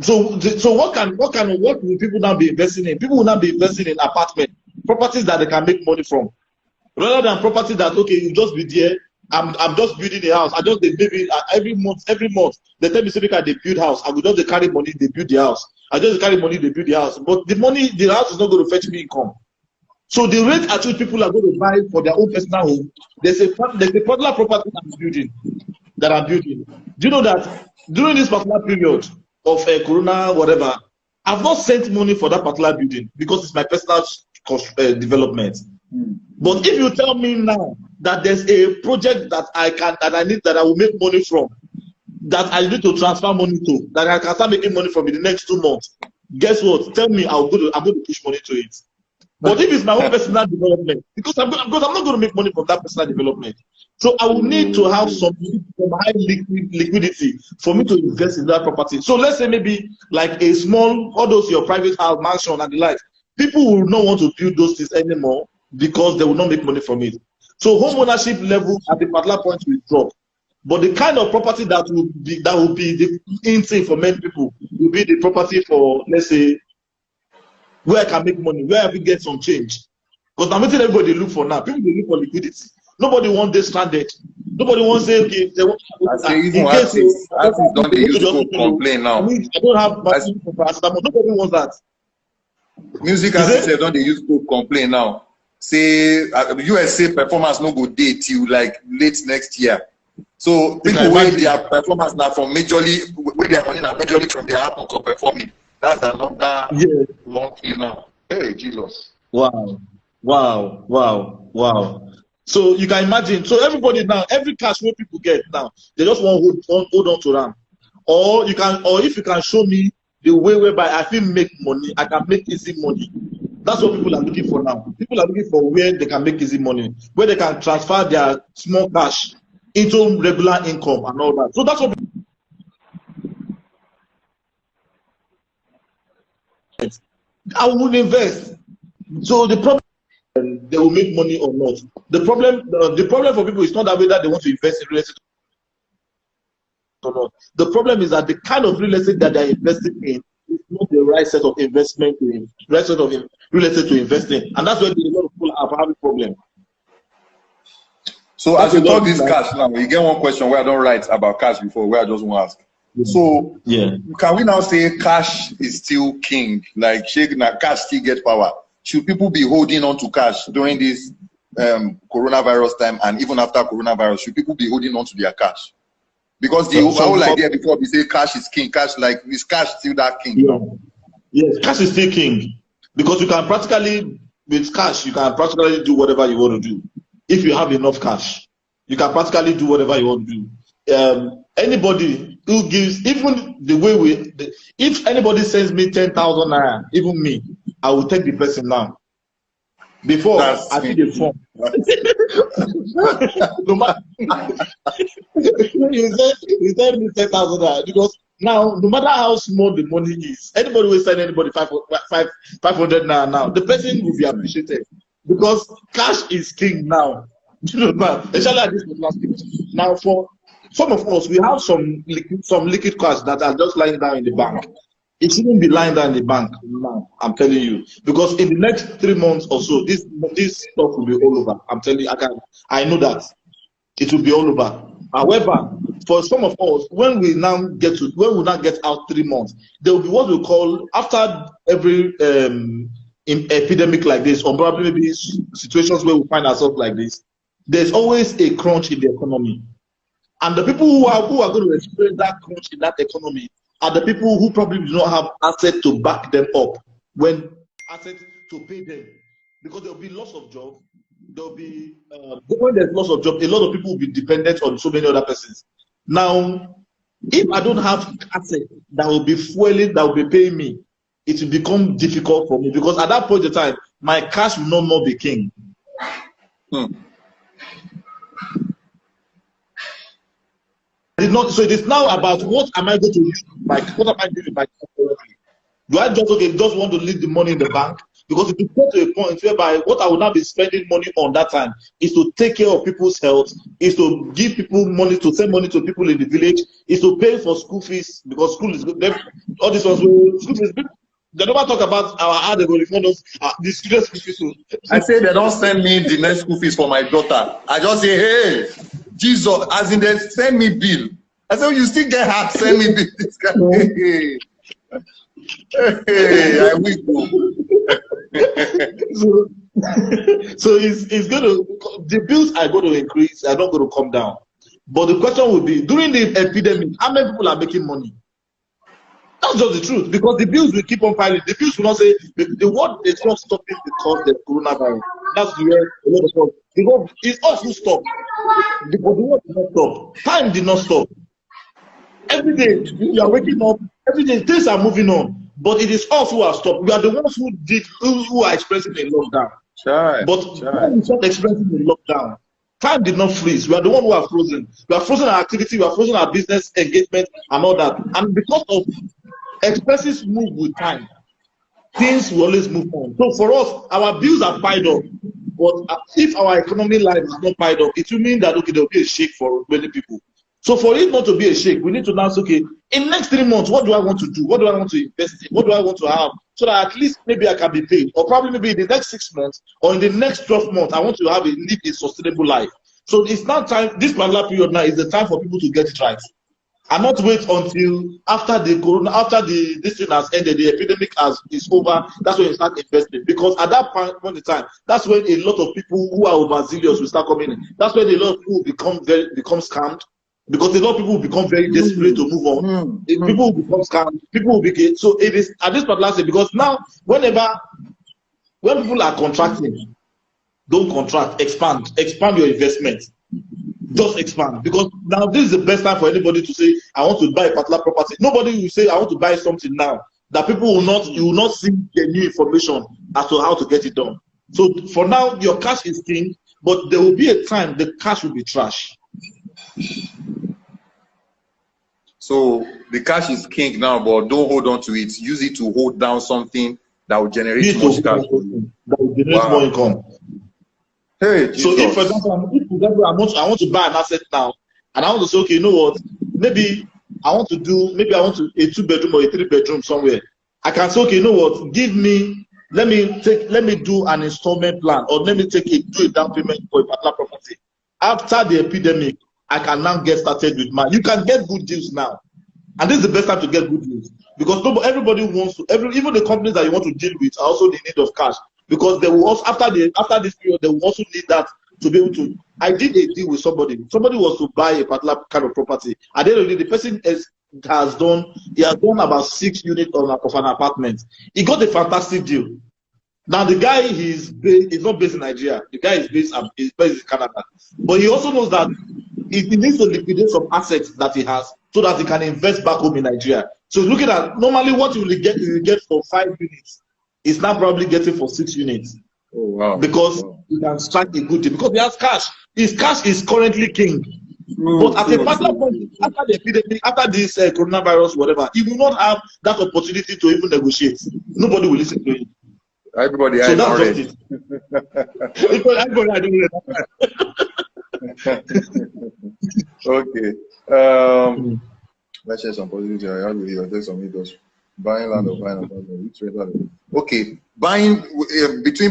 So what will people now be investing in? People will now be investing in apartment properties that they can make money from, rather than property that, okay, you just be there. I'm just building a house. I just maybe every month they tell me, say they build house. I will just carry money, they build the house. I just carry money, they build the house. But the house is not going to fetch me income. So the rate at which people are going to buy for their own personal home, there's a particular property that I'm building. Do you know that during this particular period of Corona, whatever, I've not sent money for that particular building because it's my personal development. But if you tell me now that there's a project that I will make money from, that I need to transfer money to, that I can start making money from in the next 2 months, guess what? Tell me I'm going to push money to it. But if it's my own personal development, because I'm not going to make money from that personal development, so I will need to have some high liquidity for me to invest in that property. So let's say maybe like a small, all those your private house, mansion, and the like, people will not want to build those things anymore because they will not make money from it. So home ownership level at the particular point will drop. But the kind of property that will be the in thing for many people will be the property for, let's say, where I can make money, where I can get some change. Because I'm making everybody look for now. People look for liquidity. Nobody wants this stranded. Nobody wants to say, okay, they want even artists don't they use to complain now. I don't have money for paracetamol. Nobody wants that. Music artists don't they use to complain now. Say USA performance no go day till like late next year. So people wait their performance now from majorly where their money now majorly from their album for performing. That's another long thing now. Hey Jesus. Wow. So you can imagine. So everybody now, every cash where people get now, they just want to hold on to them. Or if you can show me the way whereby I can make money, I can make easy money. That's what people are looking for now. People are looking for where they can make easy money, where they can transfer their small cash into regular income and all that. So that's what I will invest. So the problem, they will make money or not. The problem for people is not that whether they want to invest in real estate or not. The problem is that the kind of real estate that they're investing in is not the right set of investment right set of real estate to invest in, and that's where a lot of people are having problem. So as you talk this cash now, you get one question where I don't write about cash before, where I just want to ask. So can we now say cash is still king? Like cash still get power. Should people be holding on to cash during this coronavirus time and even after coronavirus? Should people be holding on to their cash? Because the whole idea before we say cash is king, cash like is cash still that king? Yes, cash is still king because you can practically with cash you can practically do whatever you want to do. If you have enough cash, you can practically do whatever you want to do. Anybody who gives, even the way if anybody sends me 10,000 naira, even me, I will take the person now. Before I see the form. No matter you send me 10,000 naira because now no matter how small the money is, anybody will send anybody 500 naira now. The person will be appreciated because cash is king now. You know, especially at this last thing. Now for some of us, we have some liquid cash that are just lying down in the bank. It shouldn't be lying down in the bank now, I'm telling you. Because in the next 3 months or so, this stuff will be all over. I'm telling you, I know that. It will be all over. However, for some of us, when we now get out 3 months, there will be what we call, after every epidemic like this, or probably maybe situations where we find ourselves like this, there's always a crunch in the economy. And the people who are going to experience that crunch in that economy are the people who probably do not have assets to back them up, when assets to pay them, because there will be loss of job. There will be when there's loss of job, a lot of people will be dependent on so many other persons. Now, if I don't have assets that will be fueling, that will be paying me, it will become difficult for me, because at that point in time, my cash will no more be king. So it is now about what am I doing with my cash? Do I just want to leave the money in the bank? Because it will get to a point whereby what I will now be spending money on that time is to take care of people's health, is to give people money, to send money to people in the village, is to pay for school fees, because school is good. All these ones, school fees, they never talk about how they will refund us the student school fees. I say they don't send me the next school fees for my daughter. I just say, hey, Jesus, as in they send me bill. I say, you still get heart, send me bill. This guy, hey, I will go. So it's going to, the bills are going to increase, are not going to come down. But the question will be, during the epidemic, how many people are making money? That's just the truth, because the bills will keep on piling. The bills will not say the world is not stopping because the coronavirus. That's where a lot of stuff. Because it's us who stop. The world did not stop. Time did not stop. Every day you are waking up. Every day things are moving on. But it is us who are stopped. We are the ones who are expressing a lockdown. But time is not expressing a lockdown. Time did not freeze. We are the one who are frozen. We are frozen our activity. We are frozen our business engagement and all that. And because of expenses move with time, things will always move on. So for us, our bills are piled up. But if our economic life is not piled up, it will mean that okay, there will be a shake for many people. So for it not to be a shake, we need to now say, okay, in the next 3 months, what do I want to do? What do I want to invest in? What do I want to have? So that at least maybe I can be paid. Or probably maybe in the next 6 months or in the next 12 months, I want to live a sustainable life. So it's not time, this particular period now is the time for people to get it right. And not wait until after this thing has ended, the epidemic is over. That's when you start investing. Because at that point in time, that's when a lot of people who are overzealous will start coming in. That's when a lot of people become scammed. Because a lot of people will become very desperate to move on. People will become scammed. People will be so it is at this particular stage, because now when people are contracting, don't contract, expand your investment. Just expand, because now this is the best time for anybody to say, I want to buy a particular property. Nobody will say, I want to buy something now. That people will not, you will not see the new information as to how to get it done. So for now, your cash is king, but there will be a time the cash will be trash. So the cash is king now, but don't hold on to it. Use it to hold down something that will generate more cash. That will generate more income. Hey, Jesus. So if, for example, I want to buy an asset now, and I want to say, okay, you know what? Maybe I want to a 2-bedroom or a 3-bedroom somewhere. I can say, okay, you know what? Let me do an installment plan, or let me do a down payment for a particular property. After the epidemic, I can now get started with mine. You can get good deals now, and this is the best time to get good deals, because everybody wants to. Even the companies that you want to deal with are also in need of cash. Because they will also, after this period, they will also need that to be able to. I did a deal with somebody. Somebody was to buy a particular kind of property. At the end of the day, the person has done about 6 units of an apartment. He got a fantastic deal. Now the guy is not based in Nigeria. The guy is based in Canada. But he also knows that he needs to liquidate some assets that he has so that he can invest back home in Nigeria. So looking at normally what you will get for 5 units. Is now probably getting for 6 units. Oh, wow. Because he can strike a good deal. Because he has cash. His cash is currently king. But at a particular point, after the epidemic, after this coronavirus, whatever, he will not have that opportunity to even negotiate. Nobody will listen to him. Everybody, so that's just it. Everybody, I don't Okay. Let's share some positivity. I have with you. There's some videos. Buying land or buying apartment. Okay, buying between